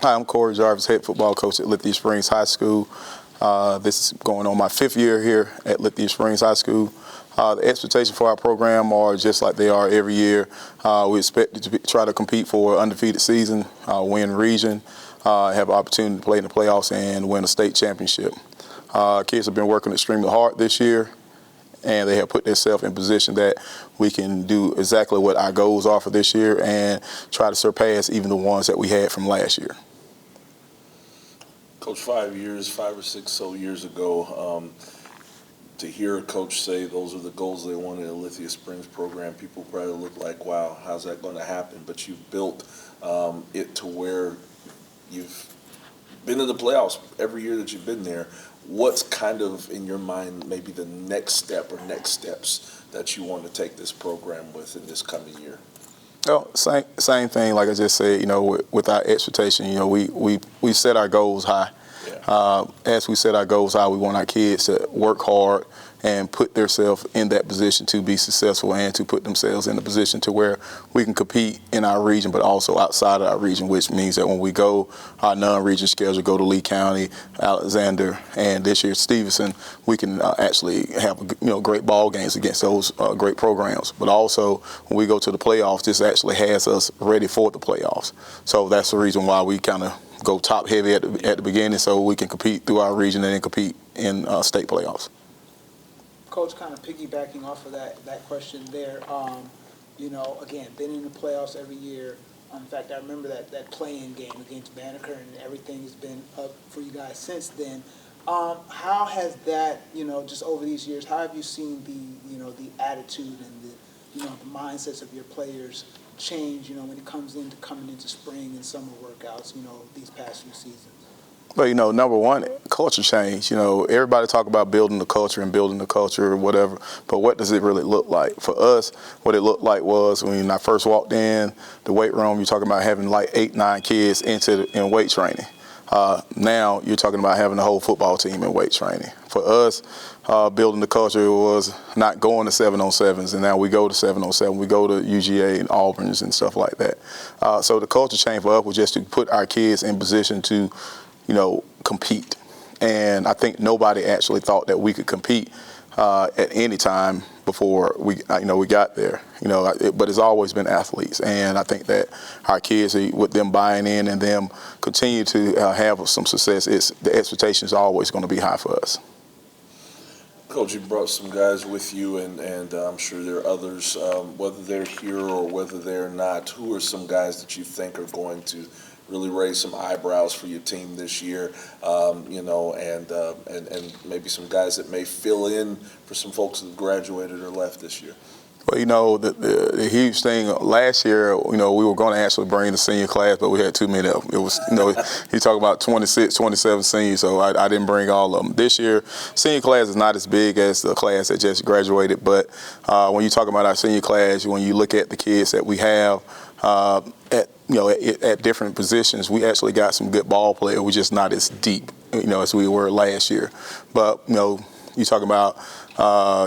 Hi, I'm Corey Jarvis, head football coach at Lithia Springs High School. This is going on my 5th year here at Lithia Springs High School. The expectations for our program are just like they are every year. We expect to try to compete for an undefeated season, win region, have an opportunity to play in the playoffs and win a state championship. Kids have been working extremely hard this year, and they have put themselves in position that we can do exactly what our goals are for this year and try to surpass even the ones that we had from last year. Coach, 5 or 6 so years ago, to hear a coach say those are the goals they wanted in the Lithia Springs program, people probably look like, wow, how's that going to happen? But you've built it to where you've been in the playoffs every year that you've been there. What's kind of, in your mind, maybe the next step or next steps that you want to take this program with in this coming year? Well, same thing. Like I just said, with our expectation, we set our goals high. Yeah. As we set our goals high, we want our kids to work hard and put themselves in that position to be successful and to put themselves in a position to where we can compete in our region, but also outside of our region, which means that when we go our non-region schedule, go to Lee County, Alexander, and this year Stevenson, we can actually have great ball games against those great programs. But also when we go to the playoffs, this actually has us ready for the playoffs. So that's the reason why we kind of go top heavy at the beginning, so we can compete through our region and then compete in state playoffs. Coach, kind of piggybacking off of that question there, again, been in the playoffs every year. In fact, I remember that play-in game against Banneker, and everything has been up for you guys since then. How has that, just over these years, how have you seen the attitude and the mindsets of your players change, when it comes into coming into spring and summer workouts, these past few seasons? But, number one, culture change. Everybody talk about building the culture or whatever, but what does it really look like? For us, what it looked like was when I first walked in the weight room, you're talking about having like 8, 9 kids in weight training. Now you're talking about having the whole football team in weight training. For us, building the culture was not going to 7-on-7s, and now we go to 7-on-7. We go to UGA and Auburn's and stuff like that. So the culture change for us was just to put our kids in position to compete. And I think nobody actually thought that we could compete at any time before we got there. But it's always been athletes, and I think that our kids, with them buying in and them continue to have some success, the expectation is always going to be high for us. Coach, you brought some guys with you, and I'm sure there are others, whether they're here or whether they're not. Who are some guys that you think are going to really raise some eyebrows for your team this year, and maybe some guys that may fill in for some folks that have graduated or left this year? Well, the huge thing last year, we were going to actually bring the senior class, but we had too many of them. It was, you talk about 26, 27 seniors, so I didn't bring all of them. This year, senior class is not as big as the class that just graduated, but when you talk about our senior class, when you look at the kids that we have at different positions, we actually got some good ball players. We're just not as deep, as we were last year. But, you talk about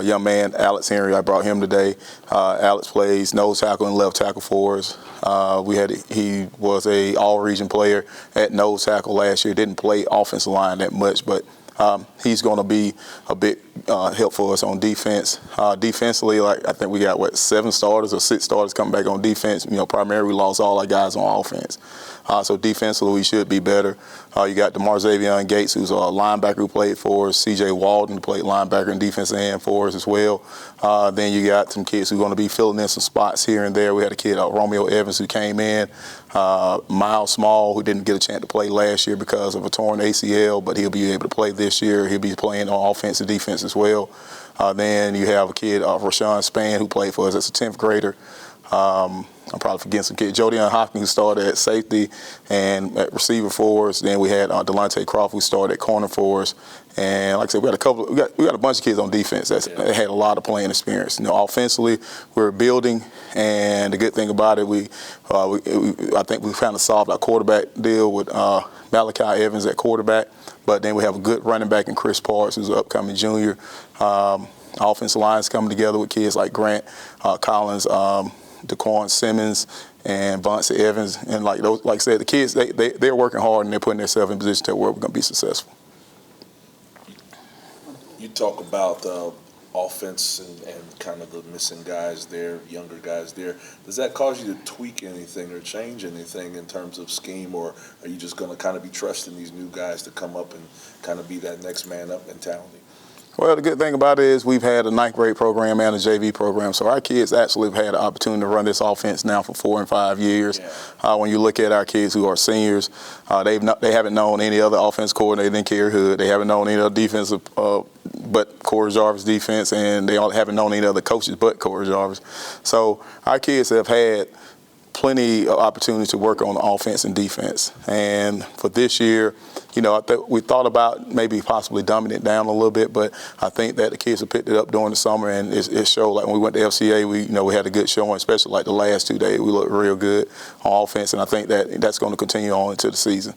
young man, Alex Henry, I brought him today. Alex plays nose tackle and left tackle for us. He was a all-region player at nose tackle last year. Didn't play offensive line that much, but he's going to be a big help for us on defense. Defensively, I think we got, 7 starters or 6 starters coming back on defense. Primarily we lost all our guys on offense. So defensively, we should be better. You got DeMarzavion Gates, who's a linebacker who played for us. C.J. Walden, who played linebacker and defensive end for us as well. Then you got some kids who are going to be filling in some spots here and there. We had a kid, Romeo Evans, who came in. Miles Small, who didn't get a chance to play last year because of a torn ACL, but he'll be able to play this year. He'll be playing on offense and defense as well. Then you have a kid, Rashawn Spann, who played for us as a 10th grader. I'm probably forgetting some kids. Jodian Hopkins, who started at safety and at receiver for us. Then we had Delonte Crawford, who started at corner for us. And like I said, we got a bunch of kids on defense that had a lot of playing experience. Offensively, we're building, and the good thing about it, I think we kind of solved our quarterback deal with Malachi Evans at quarterback. But then we have a good running back in Chris Parks, who's an upcoming junior. Offensive lines coming together with kids like Grant Collins, DeQuan Simmons, and Bonsi Evans, and like I said, the kids they're working hard and they're putting themselves in position to where we're going to be successful. You talk about offense and kind of the missing guys there, younger guys there. Does that cause you to tweak anything or change anything in terms of scheme, or are you just going to kind of be trusting these new guys to come up and kind of be that next man up mentality? Well, the good thing about it is we've had a 9th grade program and a JV program, so our kids actually have had the opportunity to run this offense now for 4 and 5 years. Yeah. When you look at our kids who are seniors, they haven't known any other offense coordinator than Kerry Hood. They haven't known any other defensive but Corey Jarvis defense, and they haven't known any other coaches but Corey Jarvis. So our kids have had plenty of opportunities to work on offense and defense. And for this year, we thought about maybe possibly dumbing it down a little bit, but I think that the kids have picked it up during the summer, and it showed. Like when we went to FCA, we had a good showing, especially like the last 2 days. We looked real good on offense, and I think that that's going to continue on into the season.